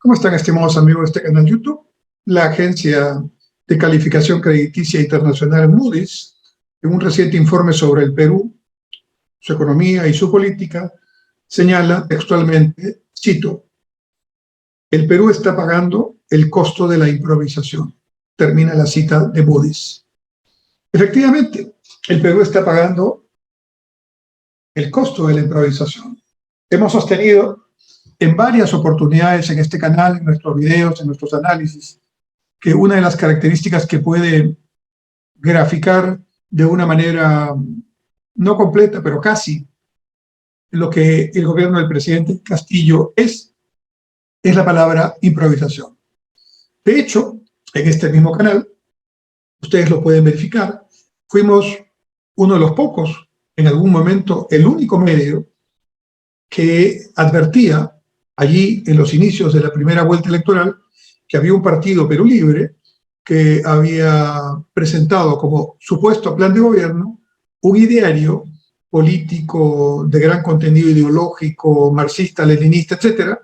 ¿Cómo están, estimados amigos de este canal YouTube? La agencia de calificación crediticia internacional Moody's, en un reciente informe sobre el Perú, su economía y su política, señala textualmente, cito, el Perú está pagando el costo de la improvisación. Termina la cita de Moody's. Efectivamente, el Perú está pagando el costo de la improvisación. Hemos sostenido en varias oportunidades en este canal, en nuestros videos, en nuestros análisis, que una de las características que puede graficar de una manera no completa, pero casi, lo que el gobierno del presidente Castillo es la palabra improvisación. De hecho, en este mismo canal, ustedes lo pueden verificar, fuimos uno de los pocos, en algún momento, el único medio que advertía allí en los inicios de la primera vuelta electoral que había un partido Perú Libre que había presentado como supuesto plan de gobierno un ideario político de gran contenido ideológico, marxista, leninista, etcétera,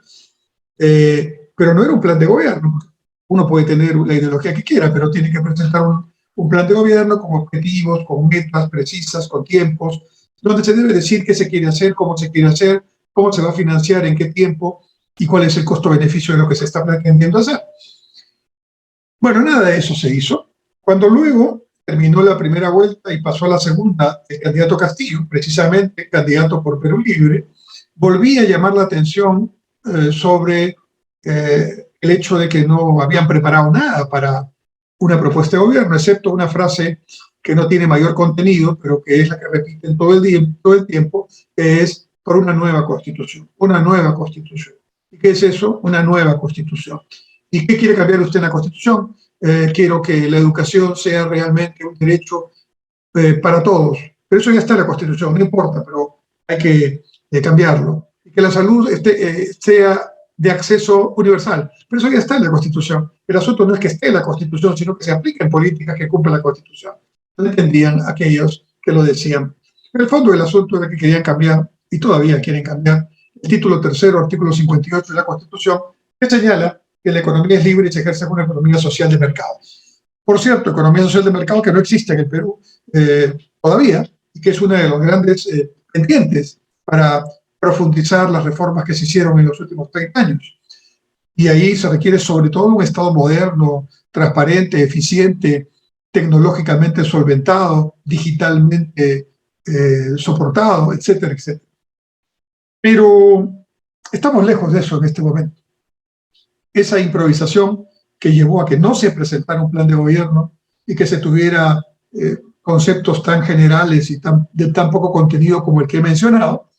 pero no era un plan de gobierno. Uno puede tener la ideología que quiera, pero tiene que presentar un plan de gobierno con objetivos, con metas precisas, con tiempos, donde se debe decir qué se quiere hacer, cómo se quiere hacer, cómo se va a financiar, en qué tiempo y cuál es el costo-beneficio de lo que se está pretendiendo hacer. Bueno, nada de eso se hizo. Cuando luego terminó la primera vuelta y pasó a la segunda, el candidato Castillo, precisamente candidato por Perú Libre, volvía a llamar la atención sobre el hecho de que no habían preparado nada para una propuesta de gobierno, excepto una frase que no tiene mayor contenido, pero que es la que repiten todo el tiempo, que es por una nueva constitución, una nueva constitución. ¿Y qué es eso? Una nueva constitución. ¿Y qué quiere cambiar usted en la constitución? Quiero que la educación sea realmente un derecho para todos. Pero eso ya está en la constitución, no importa, pero hay que cambiarlo. Y que la salud sea de acceso universal. Pero eso ya está en la constitución. El asunto no es que esté en la constitución, sino que se apliquen políticas que cumplan la constitución. No entendían aquellos que lo decían. En el fondo del asunto era que querían cambiar, y todavía quieren cambiar, el título tercero, artículo 58 de la Constitución, que señala que la economía es libre y se ejerce como una economía social de mercado. Por cierto, economía social de mercado que no existe en el Perú todavía, y que es una de los grandes pendientes para profundizar las reformas que se hicieron en los últimos 30 años. Y ahí se requiere sobre todo un Estado moderno, transparente, eficiente, tecnológicamente solventado, digitalmente soportado, etcétera, etcétera. Pero estamos lejos de eso en este momento. Esa improvisación que llevó a que no se presentara un plan de gobierno y que se tuviera conceptos tan generales y de tan poco contenido como el que he mencionado,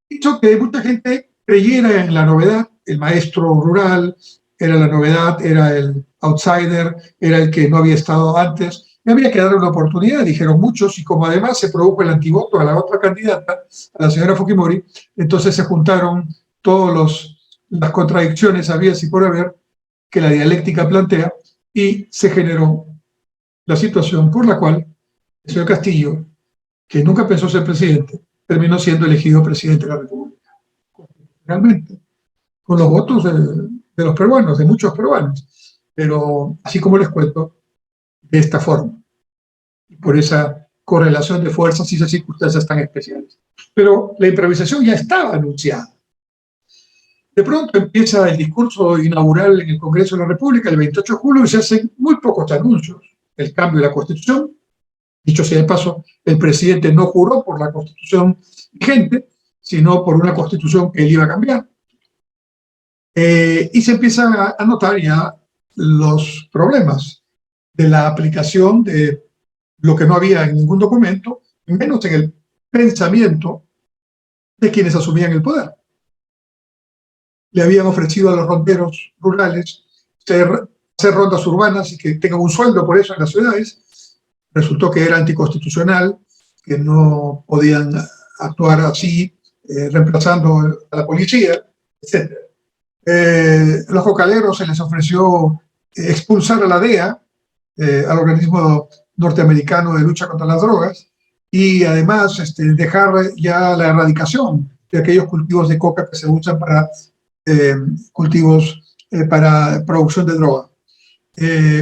hizo que mucha gente creyera en la novedad. El maestro rural era la novedad, era el outsider, era el que no había estado antes. Me había que darle una oportunidad, dijeron muchos, y como además se produjo el antivoto a la otra candidata, a la señora Fujimori, entonces se juntaron todas las contradicciones habidas y por haber que la dialéctica plantea, y se generó la situación por la cual el señor Castillo, que nunca pensó ser presidente, terminó siendo elegido presidente de la República. Realmente, con los votos de los peruanos, de muchos peruanos, pero así como les cuento, de esta forma, y por esa correlación de fuerzas y esas circunstancias tan especiales. Pero la improvisación ya estaba anunciada. De pronto empieza el discurso inaugural en el Congreso de la República el 28 de julio y se hacen muy pocos anuncios. El cambio de la Constitución, dicho sea de paso, el presidente no juró por la Constitución vigente, sino por una Constitución que él iba a cambiar. Y se empiezan a notar ya los problemas de la aplicación de lo que no había en ningún documento, menos en el pensamiento de quienes asumían el poder. Le habían ofrecido a los ronderos rurales hacer rondas urbanas y que tengan un sueldo por eso en las ciudades. Resultó que era anticonstitucional, que no podían actuar así, reemplazando a la policía, etc. Los cocaleros se les ofreció expulsar a la DEA, al organismo norteamericano de lucha contra las drogas, y además dejar ya la erradicación de aquellos cultivos de coca que se usan para cultivos para producción de droga.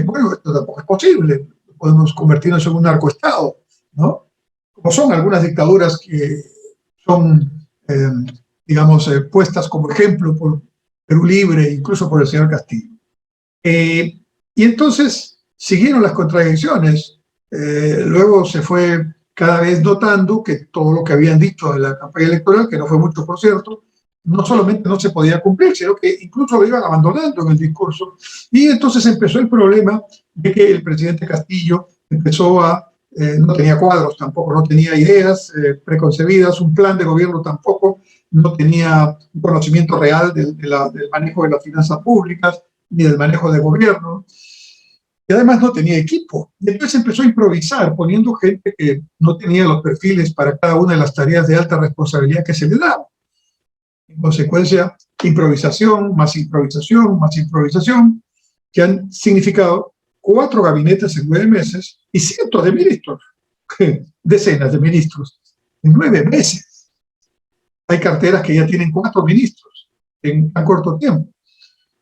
Bueno, esto tampoco es posible. Podemos convertirnos en un narcoestado, ¿no? Como son algunas dictaduras que son, digamos, puestas como ejemplo por Perú Libre, incluso por el señor Castillo. Y entonces siguieron las contradicciones. Luego se fue cada vez notando que todo lo que habían dicho en la campaña electoral, que no fue mucho, por cierto, no solamente no se podía cumplir, sino que incluso lo iban abandonando en el discurso. Y entonces empezó el problema de que el presidente Castillo empezó a, no tenía cuadros tampoco, no tenía ideas preconcebidas, un plan de gobierno tampoco, no tenía un conocimiento real del manejo de las finanzas públicas, ni del manejo de gobierno, y además no tenía equipo. Y entonces empezó a improvisar, poniendo gente que no tenía los perfiles para cada una de las tareas de alta responsabilidad que se le daba. En consecuencia, improvisación, más improvisación, más improvisación, que han significado 4 gabinetes en 9 meses y cientos de ministros, decenas de ministros, en 9 meses. Hay carteras que ya tienen 4 ministros en tan corto tiempo.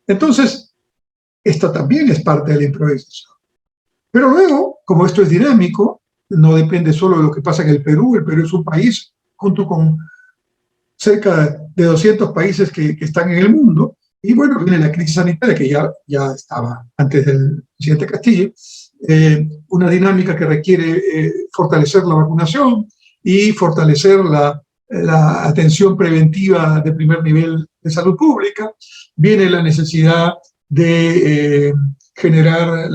Entonces, esta también es parte de la improvisación. Pero luego, como esto es dinámico, no depende solo de lo que pasa en el Perú es un país junto con cerca de 200 países que están en el mundo, y bueno, viene la crisis sanitaria que ya estaba antes del presidente Castillo, una dinámica que requiere fortalecer la vacunación y fortalecer la atención preventiva de primer nivel de salud pública, viene la necesidad de generar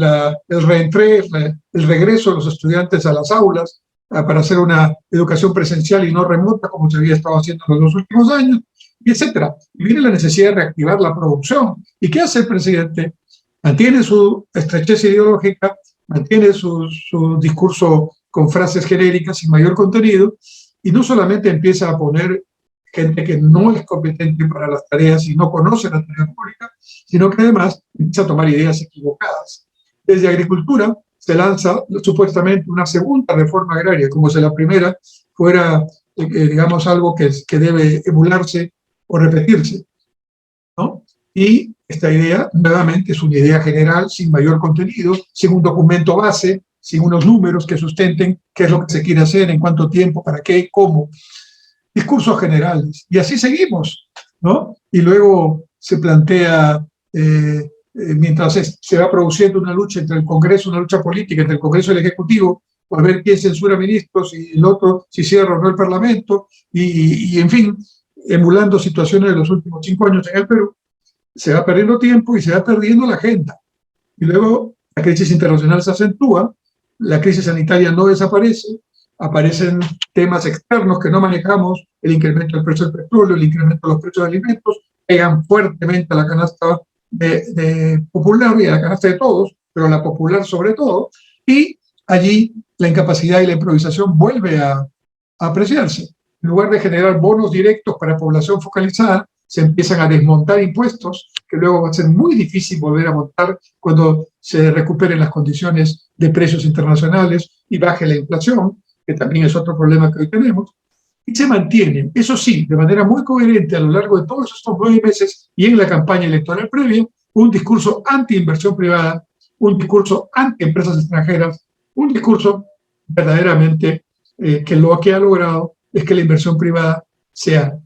el regreso de los estudiantes a las aulas para hacer una educación presencial y no remota como se había estado haciendo en los últimos años, y etcétera. Y viene la necesidad de reactivar la producción. ¿Y qué hace el presidente? Mantiene su estrechez ideológica, mantiene su discurso con frases genéricas sin mayor contenido, y no solamente empieza a poner gente que no es competente para las tareas y no conoce la tarea pública, sino que además empieza a tomar ideas equivocadas. Desde agricultura se lanza supuestamente una segunda reforma agraria, como si la primera fuera, digamos, algo que debe emularse o repetirse, ¿no? Y esta idea, nuevamente, es una idea general, sin mayor contenido, sin un documento base, sin unos números que sustenten qué es lo que se quiere hacer, en cuánto tiempo, para qué, cómo. Discursos generales. Y así seguimos, ¿no? Y luego se plantea, mientras se va produciendo una lucha entre el Congreso, una lucha política entre el Congreso y el Ejecutivo, por ver quién censura ministros y el otro si cierra o no el Parlamento, y en fin, emulando situaciones de los últimos 5 años en el Perú, se va perdiendo tiempo y se va perdiendo la agenda. Y luego la crisis internacional se acentúa, la crisis sanitaria no desaparece, aparecen temas externos que no manejamos, el incremento del precio del petróleo, el incremento de los precios de alimentos, pegan fuertemente a la canasta popular y a la canasta de todos, pero a la popular sobre todo, y allí la incapacidad y la improvisación vuelve a apreciarse. En lugar de generar bonos directos para población focalizada, se empiezan a desmontar impuestos, que luego va a ser muy difícil volver a montar cuando se recuperen las condiciones de precios internacionales y baje la inflación, que también es otro problema que hoy tenemos, y se mantiene, eso sí, de manera muy coherente a lo largo de todos estos 9 meses y en la campaña electoral previa, un discurso anti-inversión privada, un discurso anti-empresas extranjeras, un discurso verdaderamente que lo que ha logrado es que la inversión privada sea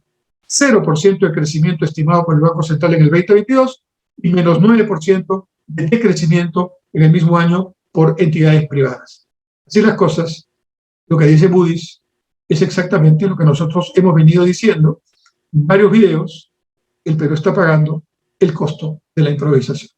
0% de crecimiento estimado por el Banco Central en el 2022 y menos 9% de decrecimiento en el mismo año por entidades privadas. Así las cosas, lo que dice Moody's es exactamente lo que nosotros hemos venido diciendo en varios videos. El Perú está pagando el costo de la improvisación.